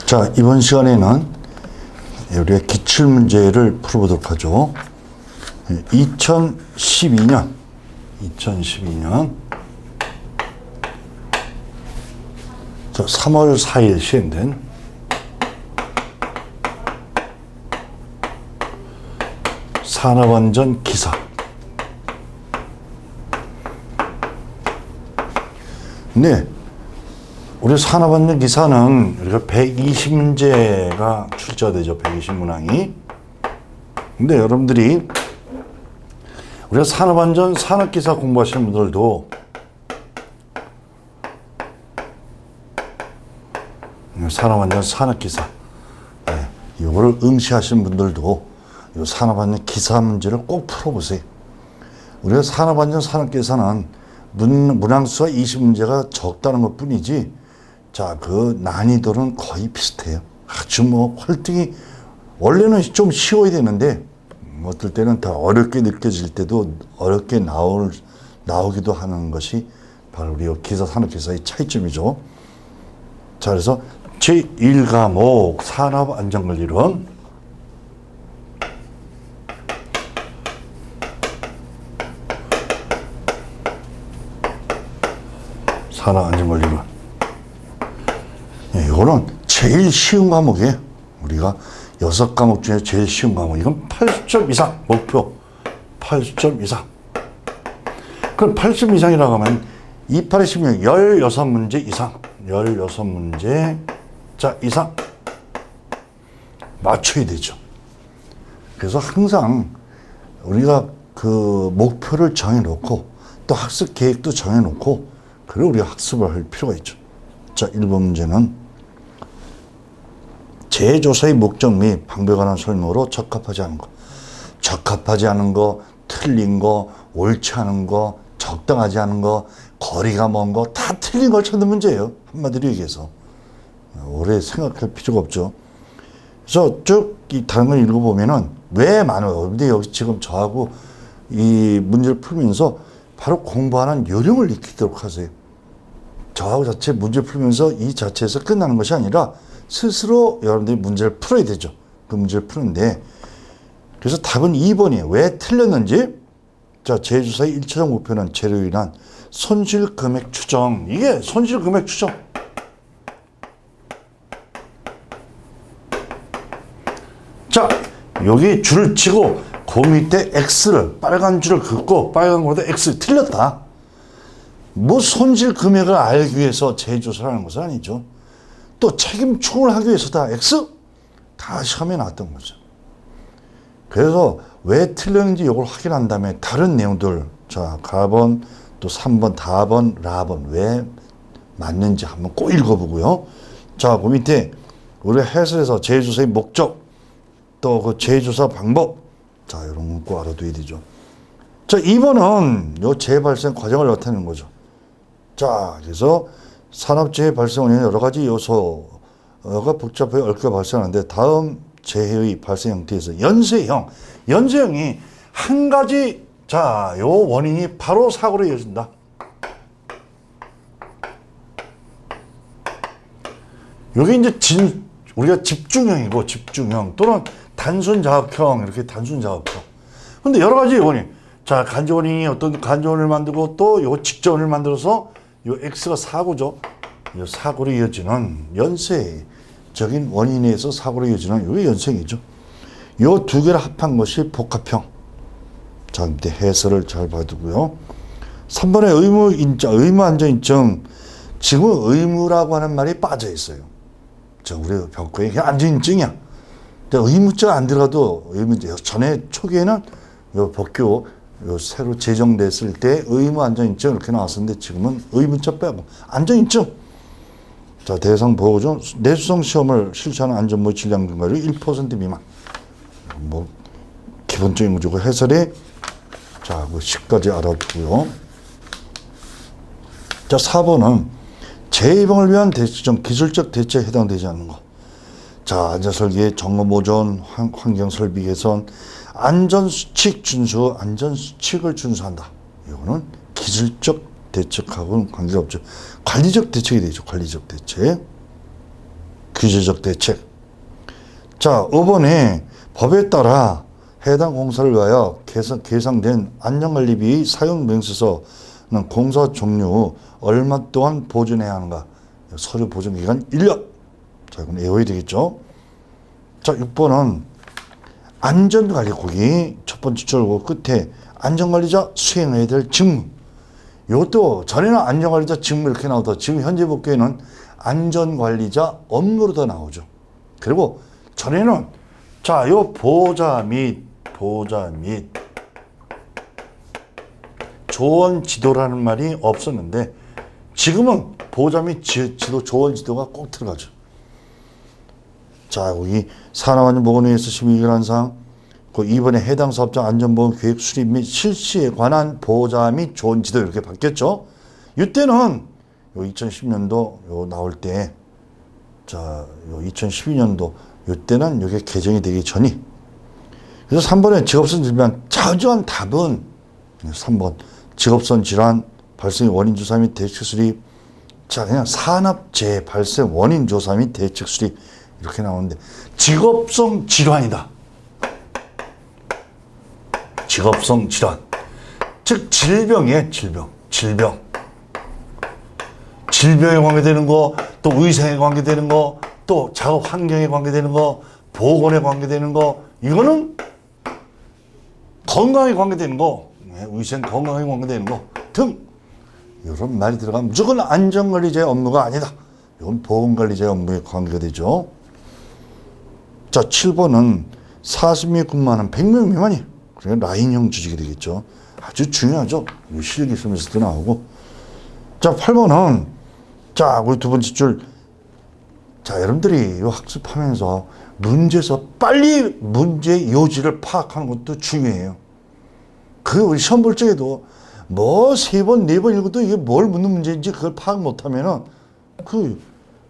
자, 이번 시간에는 우리가 기출문제를 풀어보도록 하죠. 2012년 3월 4일 시행된 산업안전 기사. 네. 우리 산업안전 기사는 우리가 120문제가 출제되죠. 120문항이. 근데 여러분들이 우리가 산업안전 산업기사 공부하시는 분들도 산업안전 산업기사 이거를 응시하시는 분들도 이 산업안전 기사 문제를 꼭 풀어보세요. 우리가 산업안전 산업기사는 문항수가 20문제가 적다는 것 뿐이지, 자, 그 난이도는 거의 비슷해요. 아주 월등히, 원래는 좀 쉬워야 되는데, 어떨 때는 더 어렵게 느껴질 때도 어렵게 나오기도 하는 것이 바로 우리 기사, 산업기사의 차이점이죠. 자, 그래서 제1과목 산업안전관리론. 산업안전관리론. 이거는 제일 쉬운 과목이에요. 우리가 6과목 중에 제일 쉬운 과목. 이건 80점 이상, 목표 80점 이상. 그럼 80점 이상이라고 하면 2, 8, 16, 16문제 이상, 16문제 자 이상 맞춰야 되죠. 그래서 항상 우리가 그 목표를 정해놓고 또 학습 계획도 정해놓고 그리고 우리가 학습을 할 필요가 있죠. 자, 1번 문제는 재조사의 목적 및 방법에 관한 설명으로 적합하지 않은 거. 적합하지 않은 거, 틀린 거, 옳지 않은 거, 적당하지 않은 거, 거리가 먼 거, 다 틀린 걸 찾는 문제예요. 한마디로 얘기해서. 오래 생각할 필요가 없죠. 그래서 쭉 이 다른 걸 읽어보면은 왜 많아요. 근데 여기 지금 저하고 이 문제를 풀면서 바로 공부하는 요령을 익히도록 하세요. 저하고 자체 문제 풀면서 이 자체에서 끝나는 것이 아니라 스스로 여러분들이 문제를 풀어야 되죠. 그 문제를 푸는데, 그래서 답은 2번이에요. 왜 틀렸는지. 자, 재조사의 1차적 목표는 재료로 인한 손실 금액 추정. 이게 손실 금액 추정. 자, 여기 줄을 치고 그 밑에 X를, 빨간 줄을 긋고 빨간 거에다 X 틀렸다. 뭐 손실 금액을 알기 위해서 재조사를 하는 것은 아니죠. 또 책임 추궁을 하기 위해서 다 X? 다 시험에 나왔던 거죠. 그래서 왜 틀렸는지 이걸 확인한 다음에 다른 내용들, 자, 가번, 또 3번, 다번, 라번, 왜 맞는지 한번 꼭 읽어보고요. 자, 그 밑에 우리 해설에서 재조사의 목적, 또 그 재조사 방법, 자, 이런 거 꼭 알아둬야 되죠. 자, 2번은 요 재발생 과정을 나타내는 거죠. 자, 그래서 산업재해 발생 원인은 여러 가지 요소가 복잡하게 얽혀 발생하는데 다음 재해의 발생 형태에서 연쇄형이 한 가지, 자, 요 원인이 바로 사고로 이어진다. 여기 이제 우리가 집중형이고 집중형 또는 단순 자극형, 이렇게 단순 자극형. 근데 여러 가지 원인. 자, 간접원인이 어떤 간접원인을 만들고 또 요 직접원인을 만들어서 요 X가 사고죠. 요 사고로 이어지는 연쇄적인 원인에 의해서 사고로 이어지는 요 연쇄이죠. 요 두 개를 합한 것이 복합형. 자, 밑에 해설을 잘 봐두고요. 3번의 의무 안전인증. 지금 의무라고 하는 말이 빠져 있어요. 자, 우리 병과에 그냥 안전인증이야. 의무자가 안 들어가도 의무제. 전에 초기에는 요 법규 새로 제정됐을 때 의무 안전인증 이렇게 나왔었는데 지금은 의무자 빼고 안전인증. 자, 대상 보호종 내수성 시험을 실시하는 안전모 질량 증가율이 1% 미만. 뭐 기본적인 거죠. 해설에 자, 그 10까지 알아두고요. 자, 4번은 재해방을 위한 대처정 기술적 대처에 해당되지 않는 거. 자, 안전설계, 점검보존, 환경설비 개선, 안전수칙을 준수한다. 이거는 기술적 대책하고는 관계가 없죠. 관리적 대책이 되죠. 관리적 대책. 규제적 대책. 자, 5번에 법에 따라 해당 공사를 위하여 계상된 안전관리비 사용 명세서는 공사 종료 후 얼마 동안 보존해야 하는가? 서류 보존 기간 1년. 자, 이건 외워야 되겠죠? 자, 6번은 안전관리국이 첫 번째 줄고 끝에 안전관리자 수행해야 될 직무. 이것도 전에는 안전관리자 직무 이렇게 나오다 지금 현재 법규에는 안전관리자 업무로 더 나오죠. 그리고 전에는 자, 요 보호자 및 조언 지도라는 말이 없었는데 지금은 보호자 및 지도, 조언 지도가 꼭 들어가죠. 자, 여기 산업안전보건위에서 심의결한 사항, 그 이번에 해당 사업장 안전보건 계획 수립 및 실시에 관한 보호자 및 조언 지도 이렇게 바뀌었죠. 이때는 요 2010년도 요 나올 때, 자, 요 2012년도 이때는 이게 개정이 되기 전이. 그래서 3번에 직업성 질병 자주한 답은 3번 직업성 질환 발생의 원인 조사 및 대책 수립. 자, 그냥 산업재해 발생 원인 조사 및 대책 수립 이렇게 나오는데 직업성 질환이다. 직업성 질환. 즉 질병이에요. 질병에 관계되는 거, 또 의사에 관계되는 거, 또 작업 환경에 관계되는 거, 보건에 관계되는 거, 이거는 건강에 관계되는 거, 위생 건강에 관계되는 거 등 이런 말이 들어가면 무조건 안전관리자의 업무가 아니다. 이건 보건관리자의 업무에 관계가 되죠. 자, 7번은 40명 근무하는 100명 미만이 그러니까 라인형 조직이 되겠죠. 아주 중요하죠. 실기 시험에서도 나오고. 자, 8번은 자, 우리 두 번째 줄. 자, 여러분들이 이 학습하면서 문제에서 빨리 문제 요지를 파악하는 것도 중요해요. 그 우리 시험 볼 적에도 뭐 3번, 4번 읽어도 이게 뭘 묻는 문제인지 그걸 파악 못하면은 그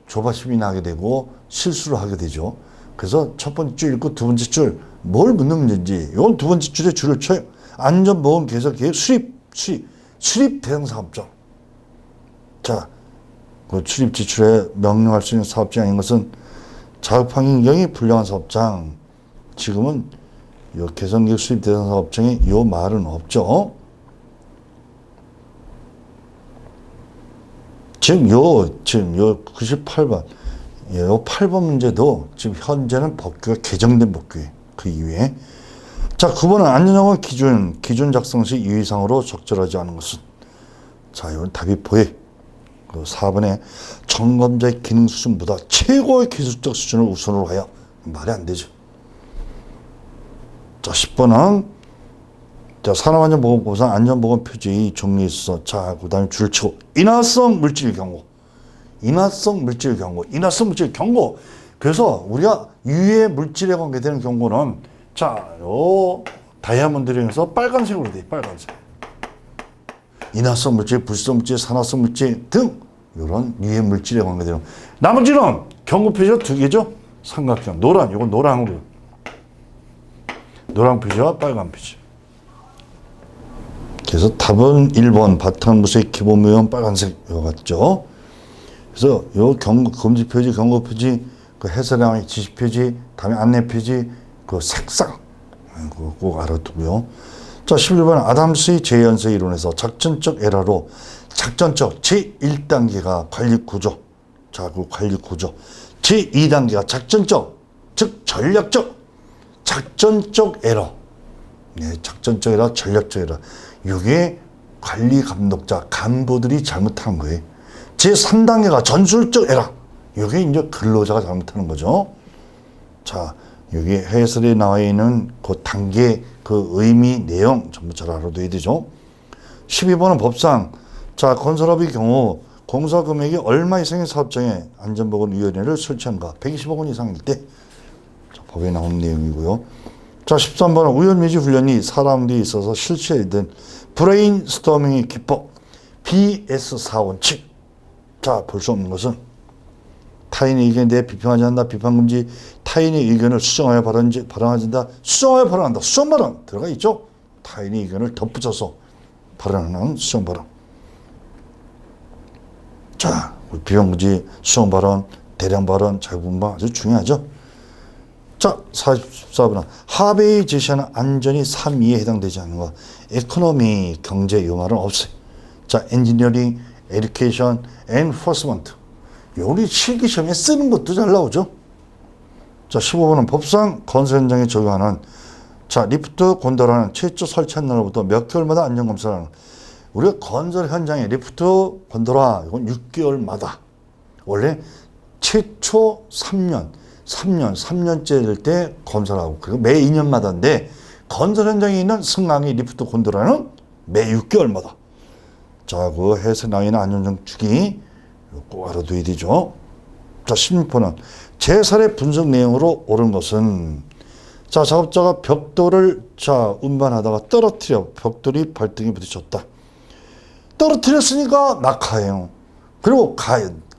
조바심이 나게 되고 실수를 하게 되죠. 그래서 첫 번째 줄 읽고 두 번째 줄 뭘 묻는 문제인지 이건 두 번째 줄에 줄을 쳐요. 안전보건 개선 계획 수립 대상 사업장. 자, 그 출입 지출에 명령할 수 있는 사업장이 아닌 것은 자급 환경이 불량한 사업장. 지금은 요 개선계획 수립 대상 사업장에 요 말은 없죠. 지금 요 98번, 요 8번 문제도 지금 현재는 법규가 개정된 법규예요. 그 이후에. 자, 9번은 안전요건 기준 작성 시 유의사항으로 적절하지 않은 것은. 자, 이건 답이 보여. 4번에 점검자의 기능 수준보다 최고의 기술적 수준을 우선으로 하여. 말이 안 되죠. 자, 10번은 자, 산업안전보건법상 안전보건 표지 종류에 있어서 자, 그 다음에 줄을 치고 인화성 물질 경고. 그래서 우리가 유해 물질에 관계되는 경고는 자, 요 다이아몬드링에서 빨간색으로 돼. 빨간색. 인화성 물질, 불성 물질, 산화성 물질 등 이런 유해 물질에 관계되는. 나머지는 경고 표지가 2개죠. 삼각형, 노란, 이건 노랑으로. 노랑 표지와 빨간 표지. 그래서 답은 1번 바탕무색 기본무형 빨간색 이거 같죠. 그래서 요 금지 표지, 경고 표지, 그 해설량의 지시 표지, 다음에 안내 표지, 그 색상 그거 꼭 알아두고요. 자, 11번 아담스의 재현서 이론에서 작전적 에러로 작전적 제1단계가 관리구조. 자, 그 관리구조. 제2단계가 작전적, 즉 전략적, 작전적 에러. 네, 작전적 에러, 전략적 에러. 이게 관리 감독자, 간부들이 잘못한 거예요. 제3단계가 전술적 에러. 이게 이제 근로자가 잘못하는 거죠. 자, 여기 해설에 나와 있는 그 단계, 그 의미, 내용 전부 잘 알아둬야 되죠. 12번은 법상, 자, 건설업의 경우 공사 금액이 얼마 이상의 사업장에 안전보건위원회를 설치한가? 120억 원 이상일 때. 자, 법에 나온 내용이고요. 자, 13번은 우연미지 훈련이 사람들이 있어서 실시해야 된 브레인스토밍의 기법, BS4원칙. 자, 볼 수 없는 것은 타인의 의견에 대해 비평하지 않는다. 비판금지. 타인의 의견을 수정하여 발언하지 않는다. 수정하여 발언한다. 수정 발언 들어가 있죠. 타인의 의견을 덧붙여서 발언하는 수정 발언. 자, 비판금지, 수정 발언, 대량 발원, 자유분방 아주 중요하죠. 자, 44번은 하베이 제시하는 안전이 3위에 해당되지 않는 것. 에코노미, 경제 이 말은 없어요. 자, 엔지니어링, 에듀케이션, 엔포스먼트. 우리 실기시험에 쓰는 것도 잘 나오죠. 자, 15번은 법상 건설 현장에 적용하는 자, 리프트 곤돌라는 최초 설치한 날로부터 몇 개월마다 안전검사를 하는 우리가 건설 현장에 리프트 곤돌라 이건 6개월마다 원래 최초 3년째 될 때 검사를 하고 그리고 매 2년마다인데 건설 현장에 있는 승강기 리프트 곤돌라는 매 6개월마다 자, 그 해상랑이나 안전정 주기 꼭 알아둬야 되죠. 자, 16번은 제설의 분석 내용으로 옳은 것은 자, 작업자가 벽돌을 자, 운반하다가 떨어뜨려 벽돌이 발등에 부딪혔다. 떨어뜨렸으니까 낙하해요. 그리고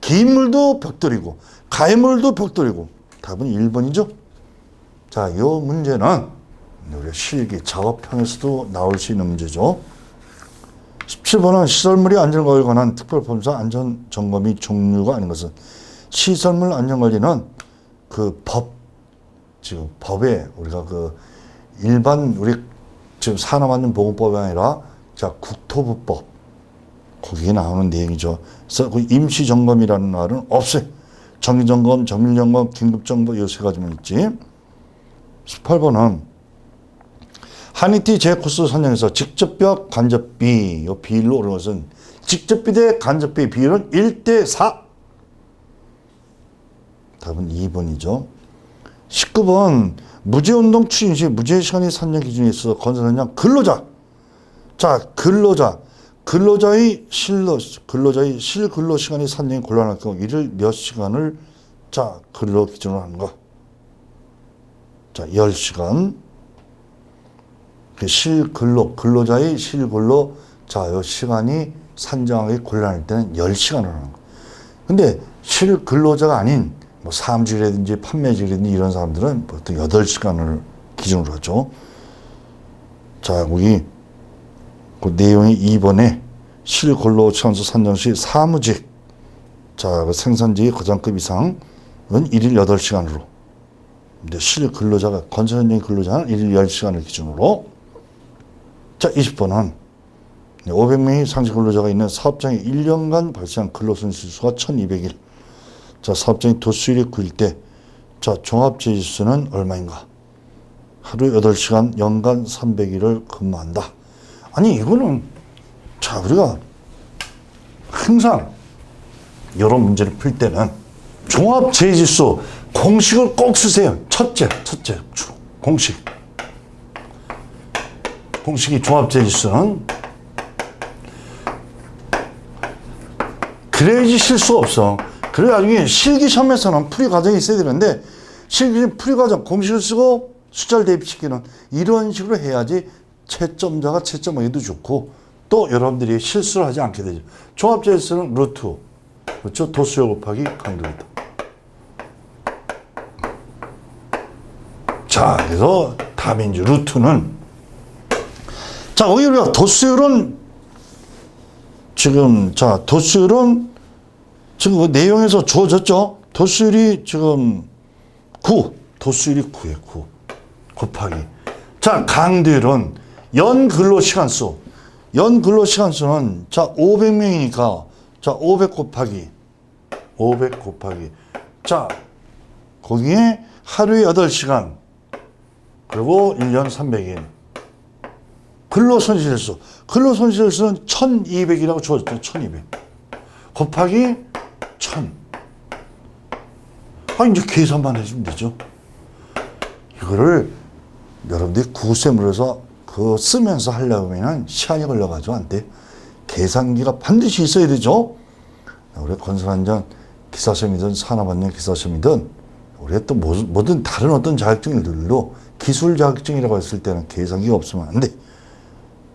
기물도 벽돌이고 가해물도 벽돌이고 답은 1번이죠. 자, 이 문제는 우리가 실기 작업형에서도 나올 수 있는 문제죠. 17번은 시설물이 안전관리에 관한 특별법상 안전점검이 종류가 아닌 것은 시설물 안전관리는 그 지금 법에 우리가 그 일반 우리 지금 산업안전보건법이 아니라 자, 국토부법 거기에 나오는 내용이죠. 그래서 그 임시점검이라는 말은 없어요. 정기점검, 정밀점검, 긴급점검 이 세 가지만 있지. 18번은 한이티 제코스 선정에서 직접비와 간접비 이 비율로 오른 것은 직접비 대 간접비 비율은 1대4. 답은 2번이죠. 19번 무제운동 추진 시 무제시간이 산정 기준에 있어서 건설 현장 근로자. 자, 근로자의 실근로 시간이 산정이 곤란할 경우 이를 몇 시간을 자, 근로 기준으로 하는가? 자, 10시간. 근로자의 실근로 자, 요 시간이 산정하기 곤란할 때는 10시간을 하는 거. 근데 실근로자가 아닌 뭐 사무직이라든지 판매직이라든지 이런 사람들은 보통 8시간을 기준으로 하죠. 자, 거기 그 내용이 2번에 실근로 시간수 산정 시 사무직 자, 그 생산직의 거장급 이상은 1일 8시간으로 근데 실근로자가 건설 현장 근로자는 1일 10시간을 기준으로 자, 20번은 500명의 상시 근로자가 있는 사업장에 1년간 발생한 근로손실수가 1200일. 자, 사업장이 도수율이 9일 때, 자, 종합제지수는 얼마인가? 하루 8시간, 연간 300일을 근무한다. 아니, 이거는, 자, 우리가 항상 이런 문제를 풀 때는 종합제지수 공식을 꼭 쓰세요. 첫째, 공식이 종합제지수는 그래야지 실수가 없어. 그래 나중에 실기시험에서는 풀이 과정이 있어야 되는데 실기시험 풀이 과정 공식을 쓰고 숫자를 대입시키는 이런 식으로 해야지 채점자가 채점하기도 좋고 또 여러분들이 실수를 하지 않게 되죠. 종합제지수는 루트 그렇죠? 도수열 곱하기 강도이다. 자, 그래서 답이 이제 루트는 자, 거기 우리가 도수율은 지금 도수율은 지금 그 내용에서 주어졌죠. 도수율이 지금 9, 도수율이 9에 9 곱하기. 자, 강도율은 연 근로시간수. 연 근로시간수는 자, 500명이니까 자, 500 곱하기. 자, 거기에 하루에 8시간 그리고 1년 300일. 근로손실수. 근로손실수는 1200이라고 주어졌죠. 1200. 곱하기 1000. 이제 계산만 해주면 되죠. 이거를 여러분들이 구셈으로 해서 그거 쓰면서 하려면 시간이 걸려가지고 안 돼. 계산기가 반드시 있어야 되죠. 우리 건설안전 기사시험이든 산업안전 기사시험이든 우리가 또 뭐든 다른 어떤 자격증들도 기술 자격증이라고 했을 때는 계산기가 없으면 안 돼.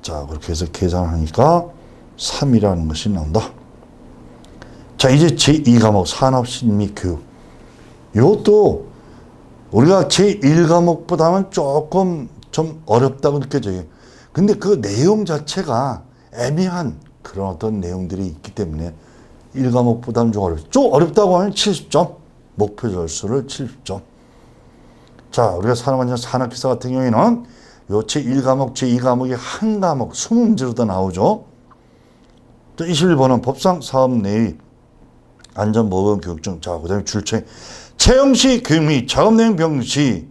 자, 그렇게 해서 계산하니까 3이라는 것이 나온다. 자, 이제 제2과목 산업심리교육. 이것도 우리가 제1과목보다는 조금 좀 어렵다고 느껴져요. 근데 그 내용 자체가 애매한 그런 어떤 내용들이 있기 때문에 1과목보다는 좀 어렵죠. 좀 어렵다고 하면 70점. 목표 점수를 70점. 자, 우리가 산업안전 산업기사 같은 경우에는 요 제1과목, 제2과목이 한 과목 20문제로 다 나오죠. 21번은 법상 사업 내의 안전보건 교육증. 자, 그 다음에 줄체 채용시 교육 및 작업 내용 병시.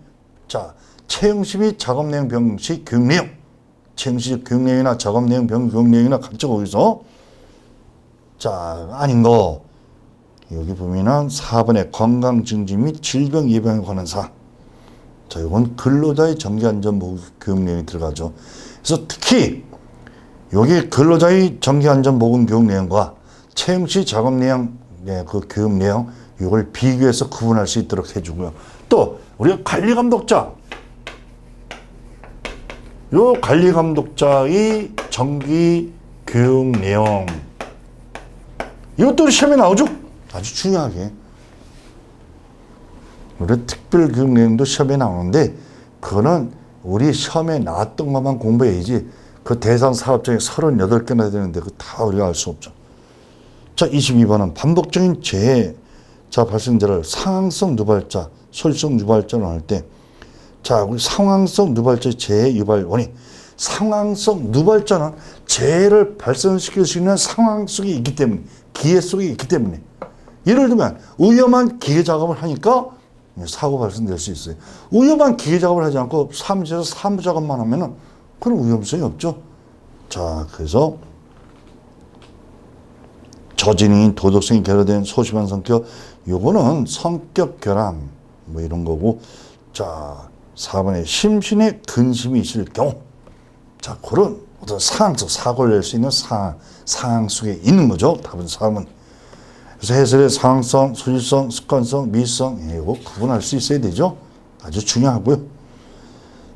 자, 채용시 및 작업 내용 병시 교육 내용. 채용시 교육 내용이나 작업 내용 교육 내용이나 각자 거기서 자, 아닌 거. 여기 보면은 4번에 건강 증진 및 질병 예방에 관한 사항. 자, 이건 근로자의 정기안전보건 교육 내용이 들어가죠. 그래서 특히 여기 근로자의 정기안전보건 교육 내용과 채용시 작업 내용, 그 교육 내용, 이걸 비교해서 구분할 수 있도록 해주고요. 또 우리가 관리감독자, 요 관리감독자의 정기 교육 내용, 이것도 시험에 나오죠. 아주 중요하게. 우리 특별교육 내용도 시험에 나오는데 그거는 우리 시험에 나왔던 것만 공부해야지 그 대상 사업장이 38개나 되는데 그거 다 우리가 알 수 없죠. 자, 22번은 반복적인 재해 자 발생자를 상황성 누발자, 소지성 누발자로 할 때 자, 우리 상황성 누발자 재해 유발 원인. 상황성 누발자는 재해를 발생시킬 수 있는 상황 속에 있기 때문에, 기회 속에 있기 때문에. 예를 들면 위험한 기계 작업을 하니까 사고 발생될 수 있어요. 위험한 기계 작업을 하지 않고 사무실에서 사무 작업만 하면은 그런 위험성이 없죠. 자, 그래서 저진이 도덕성이 결여된 소심한 성격, 요거는 성격 결함 뭐 이런 거고. 자, 4번에 심신의 근심이 있을 경우. 자, 그런 어떤 상황 속 사고를 낼 수 있는 상황 속에 있는 거죠. 답은 4번. 그래서 해설의 상황성, 소질성, 습관성, 미성, 이거 구분할 수 있어야 되죠. 아주 중요하고요.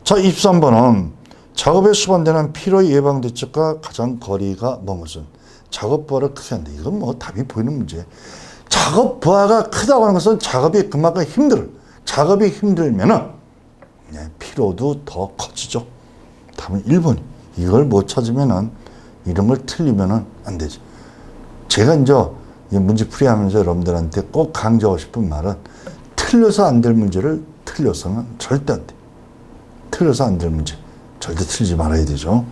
자, 23번은 작업에 수반되는 피로 예방 대책과 가장 거리가 먼 것은 작업 부하를 크게 한다. 이건 뭐 답이 보이는 문제. 작업 부하가 크다고 하는 것은 작업이 그만큼 힘들어요. 작업이 힘들면은 피로도 더 커지죠. 답은 1번. 이걸 못 찾으면은 이런 걸 틀리면은 안 되죠. 제가 이제 문제 풀이하면서 여러분들한테 꼭 강조하고 싶은 말은 틀려서 안 될 문제를 틀려서는 절대 안 돼. 틀려서 안 될 문제 절대 틀리지 말아야 되죠.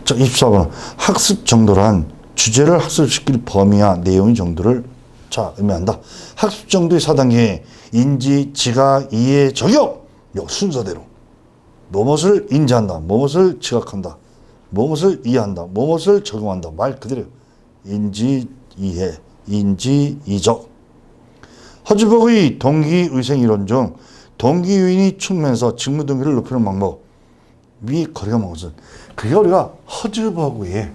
자, 24번 학습 정도란 주제를 학습시킬 범위와 내용의 정도를 자 의미한다. 학습 정도의 4단계 인지, 지각, 이해, 적용. 요 순서대로 무엇을 인지한다, 무엇을 지각한다, 무엇을 이해한다, 무엇을 적용한다. 말 그대로 인지, 이해, 인지, 이적. 허즈버그의 동기의생 이론 중 동기유인이 측면에서 직무 동기를 높이는 방법 위 거리가 먼 것은 그게 우리가 허즈버그의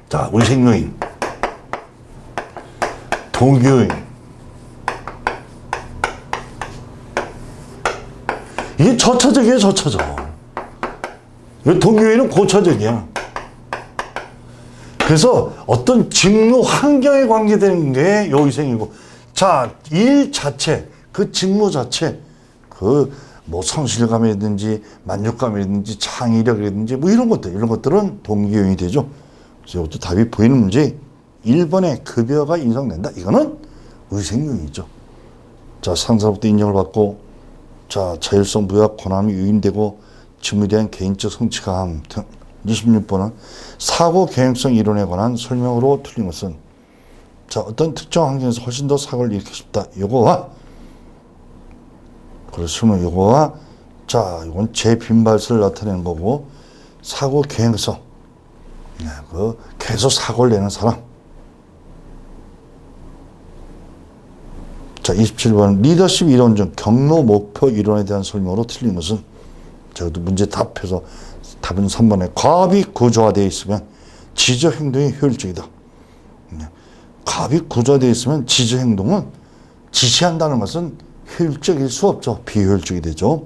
자 의생요인, 동기유인, 이게 저차적이에요. 저차적. 동기유인은 고차적이야. 그래서 어떤 직무 환경에 관계되는 게 요의생이고, 자, 일 자체, 그 직무 자체, 그 뭐 성실감이라든지 만족감이라든지 창의력이라든지 뭐 이런 것들은 동기요인이 되죠. 그래서 이것도 답이 보이는 문제. 1번에 급여가 인상된다. 이거는 의생요인이죠. 자, 상사로부터 인정을 받고, 자, 자율성 부여와 권한이 유인되고, 직무에 대한 개인적 성취감 등. 26번은 사고 계획성 이론에 관한 설명으로 틀린 것은 자, 어떤 특정 환경에서 훨씬 더 사고를 일으키고 싶다. 요거와 그렇습니다. 요거와 자, 이건 재빈발설을 나타내는 거고, 사고 계획성. 그 계속 사고를 내는 사람. 자, 27번 리더십 이론 중 경로 목표 이론에 대한 설명으로 틀린 것은 저도 문제 답해서 답은 3번에 과업이 구조화되어 있으면 지적 행동이 효율적이다. 과업이 구조화되어 있으면 지적 행동은 지시한다는 것은 효율적일 수 없죠. 비효율적이 되죠.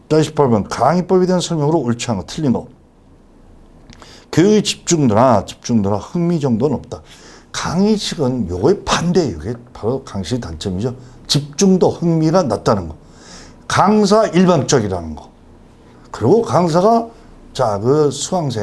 28번 강의법에 대한 설명으로 옳지 않고 틀린 거. 교육의 집중도나 흥미 정도는 없다. 강의식은 요거의 반대예요. 이게 바로 강의식 단점이죠. 집중도, 흥미가 낮다는 거. 강사 일방적이라는 거. 그리고 강사가 자, 그 수강생